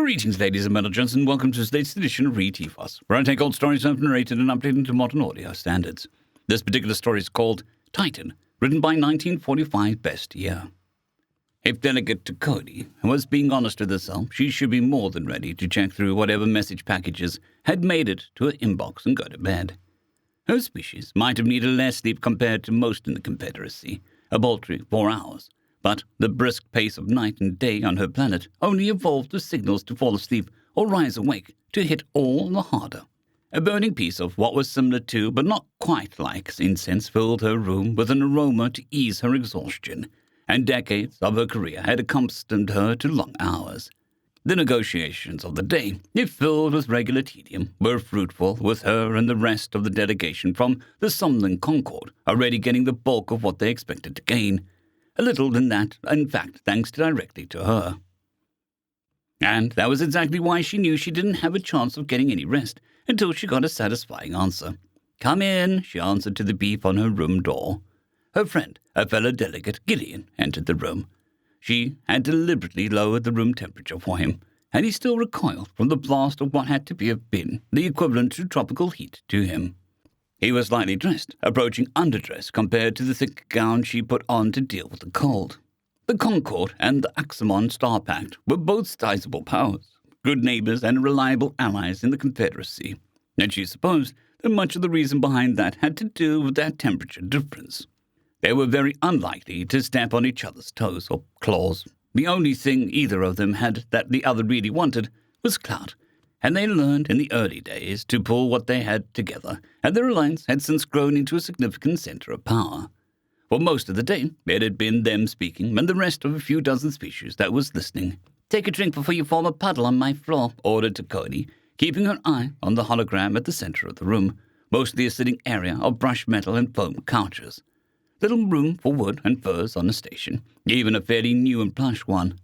Greetings, ladies and gentlemen, and welcome to today's edition of Read TFOS, where I take old stories I've narrated and updated into modern audio standards. This particular story is called Titan, written by 1945 Best Year. If delicate to Cody was being honest with herself, she should be more than ready to check through whatever message packages had made it to her inbox and go to bed. Her species might have needed less sleep compared to most in the Confederacy, a paltry 4 hours. But the brisk pace of night and day on her planet only evolved the signals to fall asleep or rise awake to hit all the harder. A burning piece of what was similar to, but not quite like, incense filled her room with an aroma to ease her exhaustion, and decades of her career had accustomed her to long hours. The negotiations of the day, if filled with regular tedium, were fruitful, with her and the rest of the delegation from the Sumlin Concord already getting the bulk of what they expected to gain. A little than that, in fact, thanks directly to her. And that was exactly why she knew she didn't have a chance of getting any rest until she got a satisfying answer. "Come in," she answered to the beep on her room door. Her friend, a fellow delegate, Gillian, entered the room. She had deliberately lowered the room temperature for him, and he still recoiled from the blast of what had to have been the equivalent to tropical heat to him. He was lightly dressed, approaching underdress compared to the thick gown she put on to deal with the cold. The Concord and the Axamon Star Pact were both sizable powers, good neighbors and reliable allies in the Confederacy, and she supposed that much of the reason behind that had to do with their temperature difference. They were very unlikely to step on each other's toes or claws. The only thing either of them had that the other really wanted was clout, and they learned in the early days to pull what they had together, and their alliance had since grown into a significant center of power. For most of the day, it had been them speaking, and the rest of a few dozen species that was listening. "Take a drink before you form a puddle on my floor," ordered Cody, keeping her eye on the hologram at the center of the room, mostly a sitting area of brushed metal and foam couches. Little room for wood and furs on the station, even a fairly new and plush one.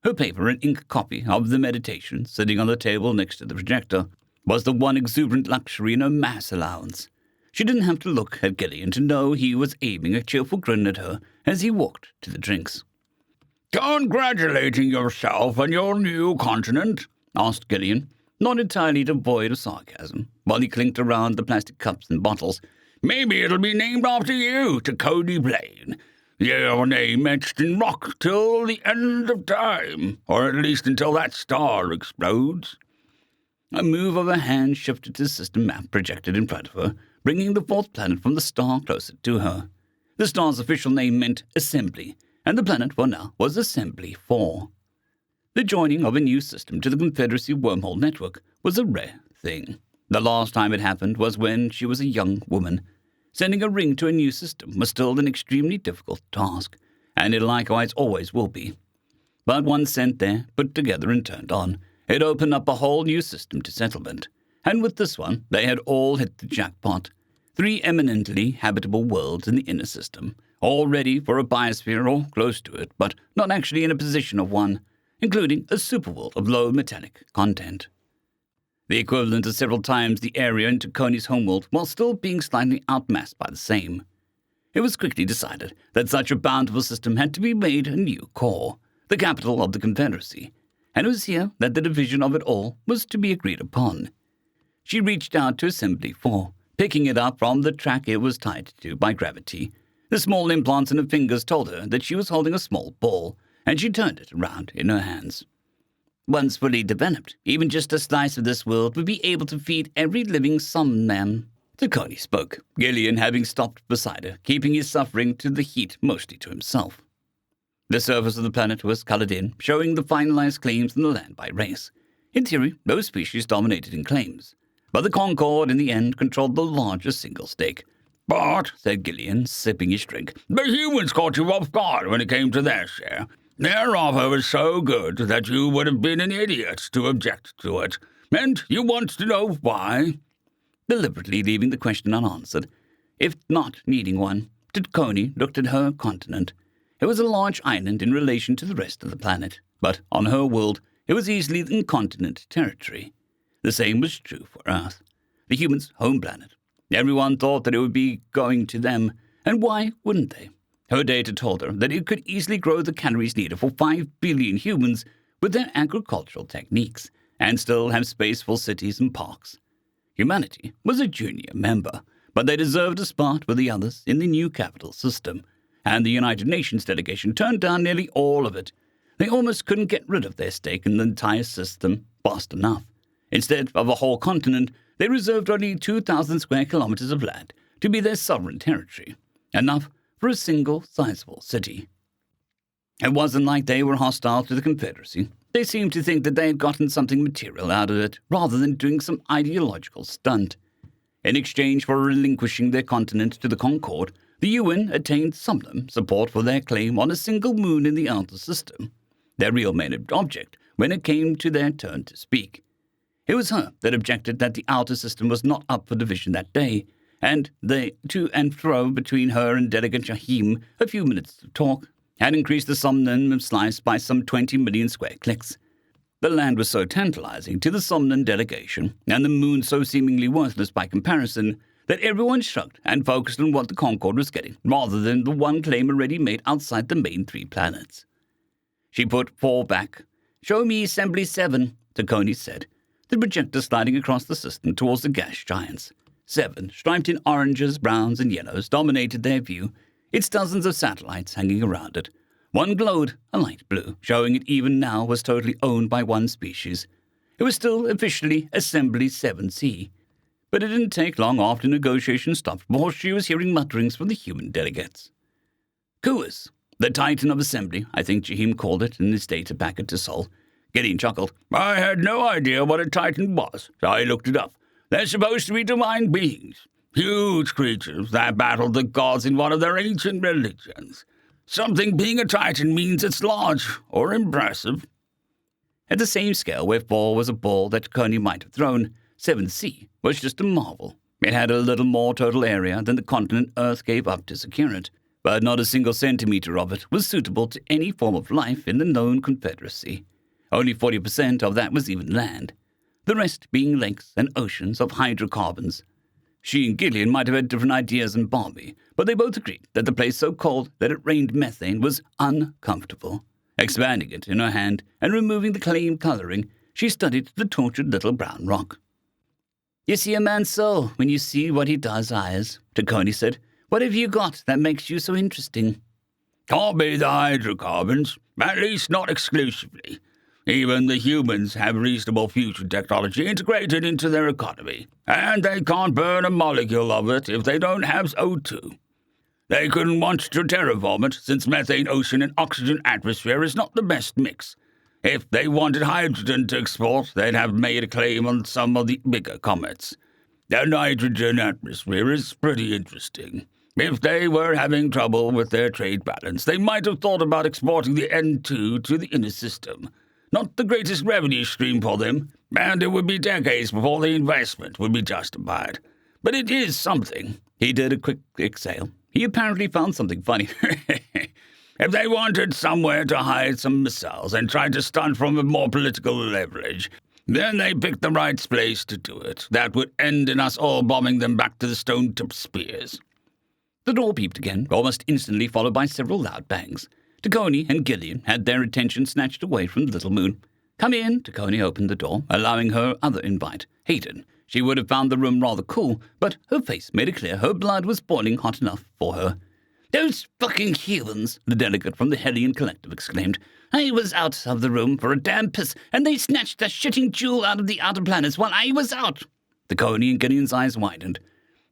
Her paper and ink copy of the meditation, sitting on the table next to the projector, was the one exuberant luxury in her mass allowance. She didn't have to look at Gillian to know he was aiming a cheerful grin at her as he walked to the drinks. "Congratulating yourself on your new continent?" asked Gillian, not entirely devoid of sarcasm, while he clinked around the plastic cups and bottles. "Maybe it'll be named after you, to Cody Blaine. Your name etched in rock till the end of time, or at least until that star explodes." A move of her hand shifted to the system map projected in front of her, bringing the fourth planet from the star closer to her. The star's official name meant Assembly, and the planet for now was Assembly 4. The joining of a new system to the Confederacy wormhole network was a rare thing. The last time it happened was when she was a young woman. Sending a ring to a new system was still an extremely difficult task, and it likewise always will be. But once sent there, put together and turned on, it opened up a whole new system to settlement. And with this one, they had all hit the jackpot. 3 eminently habitable worlds in the inner system, all ready for a biosphere or close to it, but not actually in a position of one, including a superworld of low metallic content. The equivalent of several times the area into Coney's homeworld, while still being slightly outmassed by the same. It was quickly decided that such a bountiful system had to be made a new core, the capital of the Confederacy, and it was here that the division of it all was to be agreed upon. She reached out to Assembly 4, picking it up from the track it was tied to by gravity. The small implants in her fingers told her that she was holding a small ball, and she turned it around in her hands. Once fully developed, even just a slice of this world would be able to feed every living Summan. Coney spoke, Gillian having stopped beside her, keeping his suffering to the heat mostly to himself. The surface of the planet was colored in, showing the finalized claims in the land by race. In theory, no species dominated in claims, but the Concord in the end controlled the largest single stake. "But," said Gillian, sipping his drink, "the humans caught you off guard when it came to their share. Their offer was so good that you would have been an idiot to object to it. And you want to know why?" Deliberately leaving the question unanswered, if not needing one, Coney looked at her continent. It was a large island in relation to the rest of the planet, but on her world it was easily incontinent territory. The same was true for Earth, the humans' home planet. Everyone thought that it would be going to them, and why wouldn't they? Her data told her that it could easily grow the calories needed for 5 billion humans with their agricultural techniques and still have space for cities and parks. Humanity was a junior member, but they deserved a spot with the others in the new capital system, and the United Nations delegation turned down nearly all of it. They almost couldn't get rid of their stake in the entire system fast enough. Instead of a whole continent, they reserved only 2,000 square kilometers of land to be their sovereign territory, enough for a single sizable city. It wasn't like they were hostile to the Confederacy. They seemed to think that they had gotten something material out of it, rather than doing some ideological stunt. In exchange for relinquishing their continent to the Concord, the UN attained some support for their claim on a single moon in the outer system, their real main object when it came to their turn to speak. It was her that objected that the outer system was not up for division that day, and the to and fro between her and Delegate Jahim, a few minutes of talk, had increased the Somnon slice by some 20 million square clicks. The land was so tantalizing to the Somnon delegation, and the moon so seemingly worthless by comparison, that everyone shrugged and focused on what the Concord was getting, rather than the one claim already made outside the main 3 planets. She put 4 back. "Show me Assembly 7, Tacony said, the projector sliding across the system towards the gas giants. 7, striped in oranges, browns, and yellows, dominated their view, its dozens of satellites hanging around it. One glowed a light blue, showing it even now was totally owned by one species. It was still officially Assembly 7C. But it didn't take long after negotiations stopped before she was hearing mutterings from the human delegates. Kuas, the Titan of Assembly, I think Jahim called it in his data packet to Sol. Gideon chuckled. "I had no idea what a Titan was, so I looked it up. They're supposed to be divine beings, huge creatures that battled the gods in one of their ancient religions. Something being a Titan means it's large or impressive." At the same scale where 4 was a ball that Coney might have thrown, 7C was just a marvel. It had a little more total area than the continent Earth gave up to secure it, but not a single centimeter of it was suitable to any form of life in the known Confederacy. Only 40% of that was even land, the rest being lakes and oceans of hydrocarbons. She and Gillian might have had different ideas than Barbie, but they both agreed that the place so cold that it rained methane was uncomfortable. Expanding it in her hand and removing the claim coloring, she studied the tortured little brown rock. "You see a man's soul when you see what he does, Ayers," Tacony said. "What have you got that makes you so interesting?" "Can't be the hydrocarbons, at least not exclusively. Even the humans have reasonable fusion technology integrated into their economy, and they can't burn a molecule of it if they don't have O2. They couldn't want to terraform it, since methane ocean and oxygen atmosphere is not the best mix. If they wanted hydrogen to export, they'd have made a claim on some of the bigger comets. The nitrogen atmosphere is pretty interesting. If they were having trouble with their trade balance, they might have thought about exporting the N2 to the inner system. Not the greatest revenue stream for them, and it would be decades before the investment would be justified. But it is something." He did a quick exhale. He apparently found something funny. "If they wanted somewhere to hide some missiles and tried to stunt from a more political leverage, then they picked the right place to do it. That would end in us all bombing them back to the stone-tipped spears." The door beeped again, almost instantly followed by several loud bangs. Tacony and Gillian had their attention snatched away from the little moon. "Come in," Tacony opened the door, allowing her other invite, Hayden. She would have found the room rather cool, but her face made it clear her blood was boiling hot enough for her. "Those fucking humans," the delegate from the Hellion Collective exclaimed. "I was out of the room for a damn piss, and they snatched that shitting jewel out of the outer planets while I was out." Tacony and Gideon's eyes widened.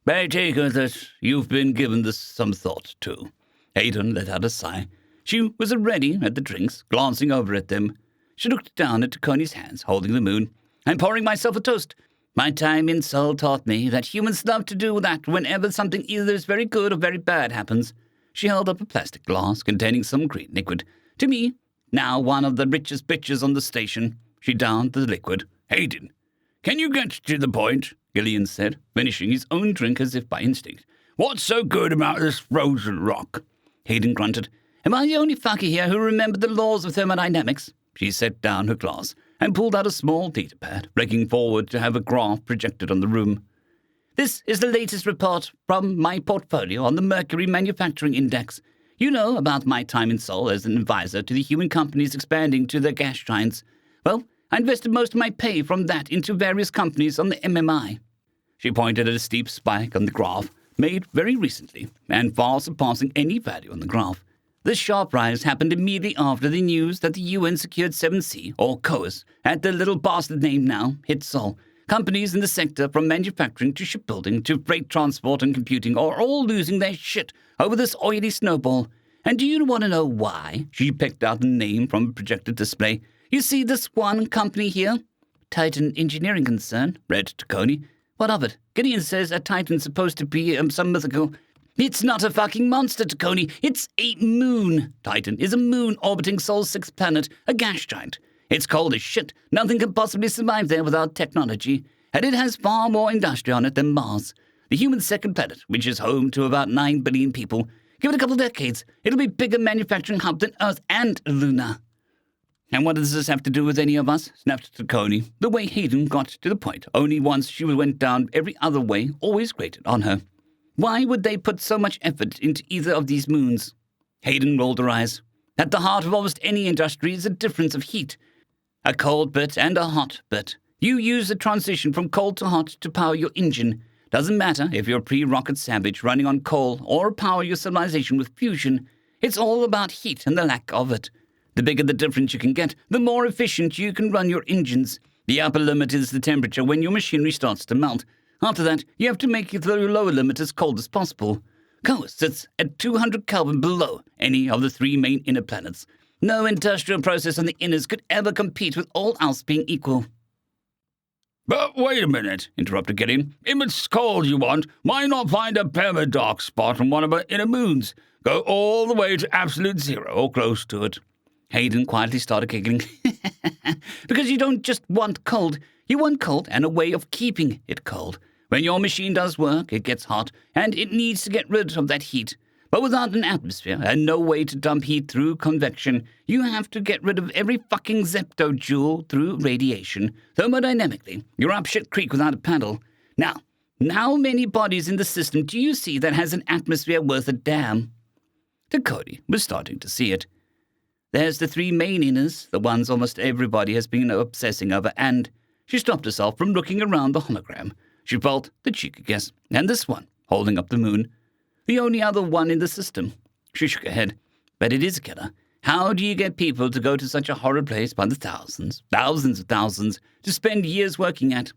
"I take it that you've been given this some thought, too." Hayden let out a sigh. She was already at the drinks, glancing over at them. She looked down at Tacony's hands, holding the moon. "I'm pouring myself a toast. My time in Sol taught me that humans love to do that whenever something either is very good or very bad happens." She held up a plastic glass containing some green liquid. "To me, now one of the richest bitches on the station." She downed the liquid. "Hayden, can you get to the point?" Gillian said, finishing his own drink as if by instinct. "What's so good about this frozen rock?" Hayden grunted. "Am I the only fucker here who remembered the laws of thermodynamics?" She set down her glass and pulled out a small data pad, breaking forward to have a graph projected on the room. "This is the latest report from my portfolio on the Mercury Manufacturing Index. You know about my time in Sol as an advisor to the human companies expanding to their gas giants. Well, I invested most of my pay from that into various companies on the MMI. She pointed at a steep spike on the graph, made very recently, and far surpassing any value on the graph. This sharp rise happened immediately after the news that the UN secured 7C, or COAS, at the little bastard name now, hit Sol. Companies in the sector, from manufacturing to shipbuilding to freight transport and computing, are all losing their shit over this oily snowball. And do you want to know why? She picked out a name from a projected display. You see this one company here? Titan Engineering Concern, read Taconi. What of it? Gideon says a Titan's supposed to be some mythical... It's not a fucking monster, Taconi. It's a moon. Titan is a moon orbiting Sol's sixth planet, a gas giant. It's cold as shit. Nothing can possibly survive there without technology. And it has far more industry on it than Mars, the human second planet, which is home to about 9 billion people. Give it a couple decades, it'll be a bigger manufacturing hub than Earth and Luna. And what does this have to do with any of us? Snapped Taconi. The way Hayden got to the point, only once she went down every other way, always grated on her. Why would they put so much effort into either of these moons? Hayden rolled her eyes. At the heart of almost any industry is a difference of heat. A cold bit and a hot bit. You use the transition from cold to hot to power your engine. Doesn't matter if you're a pre-rocket savage running on coal or power your civilization with fusion. It's all about heat and the lack of it. The bigger the difference you can get, the more efficient you can run your engines. The upper limit is the temperature when your machinery starts to melt. After that, you have to make the lower limit as cold as possible. COAS sits at 200 Kelvin below any of the 3 main inner planets. No industrial process on the inners could ever compete with all else being equal. But wait a minute, interrupted Gideon. If it's cold you want, why not find a perma-dark spot on one of our inner moons? Go all the way to absolute zero or close to it. Hayden quietly started giggling. Because you don't just want cold. You want cold and a way of keeping it cold. When your machine does work, it gets hot, and it needs to get rid of that heat. But without an atmosphere and no way to dump heat through convection, you have to get rid of every fucking zeptojoule through radiation. Thermodynamically, you're up shit creek without a paddle. Now, how many bodies in the system do you see that has an atmosphere worth a damn? Cody was starting to see it. There's the 3 main inners, the ones almost everybody has been obsessing over, and she stopped herself from looking around the hologram. She felt that she could guess. And this one, holding up the moon. The only other one in the system. She shook her head. But it is a killer. How do you get people to go to such a horrid place by the thousands of thousands, to spend years working at?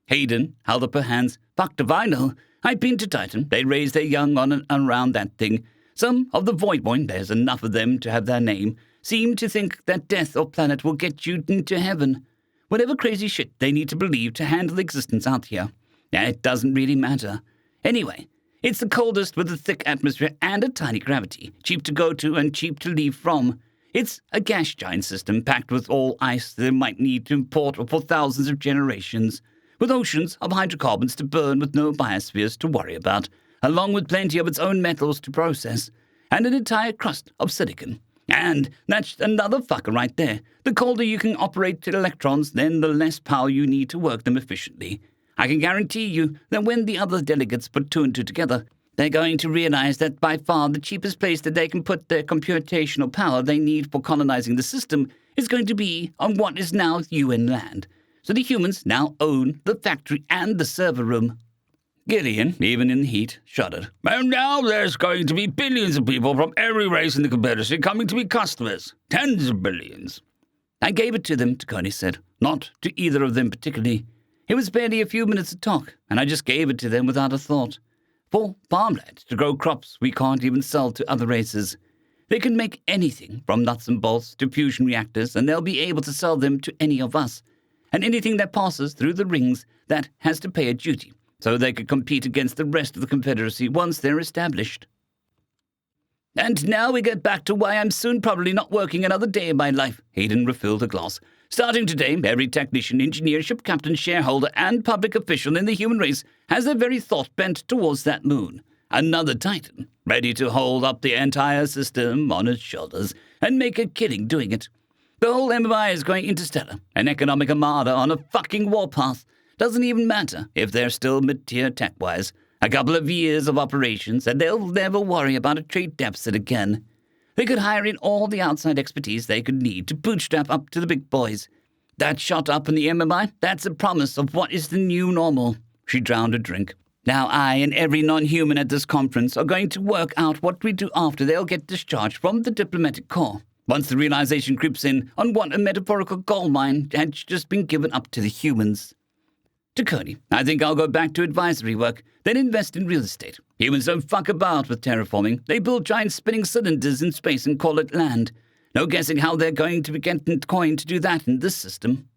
Hayden held up her hands. Fuck if I know. I've been to Titan. They raise their young on and around that thing. Some of the Voidborn, there's enough of them to have their name, seem to think that death or planet will get you into heaven. Whatever crazy shit they need to believe to handle existence out here. It doesn't really matter. Anyway, it's the coldest with a thick atmosphere and a tiny gravity, cheap to go to and cheap to leave from. It's a gas giant system packed with all ice they might need to import for thousands of generations, with oceans of hydrocarbons to burn with no biospheres to worry about, along with plenty of its own metals to process, and an entire crust of silicon. And that's another fucker right there. The colder you can operate electrons, then the less power you need to work them efficiently. I can guarantee you that when the other delegates put 2 and 2 together, they're going to realize that by far the cheapest place that they can put their computational power they need for colonizing the system is going to be on what is now UN land. So the humans now own the factory and the server room. Gideon, even in the heat, shuddered. And now there's going to be billions of people from every race in the Confederacy coming to be customers. Tens of billions. I gave it to them, Taconi said. Not to either of them particularly. It was barely a few minutes of talk, and I just gave it to them without a thought. For farmland to grow crops we can't even sell to other races. They can make anything from nuts and bolts to fusion reactors, and they'll be able to sell them to any of us. And anything that passes through the rings that has to pay a duty, so they could compete against the rest of the Confederacy once they're established. And now we get back to why I'm soon probably not working another day in my life. Hayden refilled her glass. Starting today, every technician, engineer, ship captain, shareholder, and public official in the human race has their very thought bent towards that moon. Another Titan, ready to hold up the entire system on its shoulders and make a killing doing it. The whole MMI is going interstellar, an economic armada on a fucking warpath. Doesn't even matter if they're still mid-tier tech-wise. A couple of years of operations, and they'll never worry about a trade deficit again. They could hire in all the outside expertise they could need to bootstrap up to the big boys. That shot up in the MMI, that's a promise of what is the new normal. She drowned a drink. Now I and every non-human at this conference are going to work out what we do after they'll get discharged from the diplomatic corps. Once the realization creeps in on what a metaphorical gold mine had just been given up to the humans. To Cody, I think I'll go back to advisory work, then invest in real estate. Humans don't fuck about with terraforming. They build giant spinning cylinders in space and call it land. No guessing how they're going to be getting coin to do that in this system.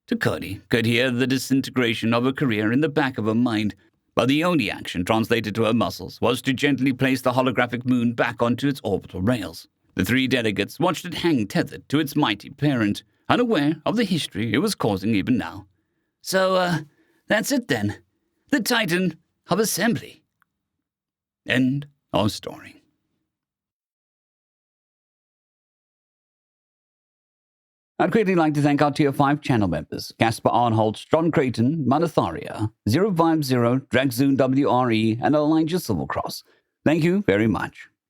To Cody could hear the disintegration of her career in the back of her mind, but the only action translated to her muscles was to gently place the holographic moon back onto its orbital rails. The three delegates watched it hang tethered to its mighty parent, unaware of the history it was causing even now. So, that's it then. The Titan of Assembly. End of story. I'd greatly like to thank our Tier 5 channel members, Casper Arnholtz, John Creighton, Manatharia, 050, Dragzoon WRE, and Elijah Silvercross. Thank you very much.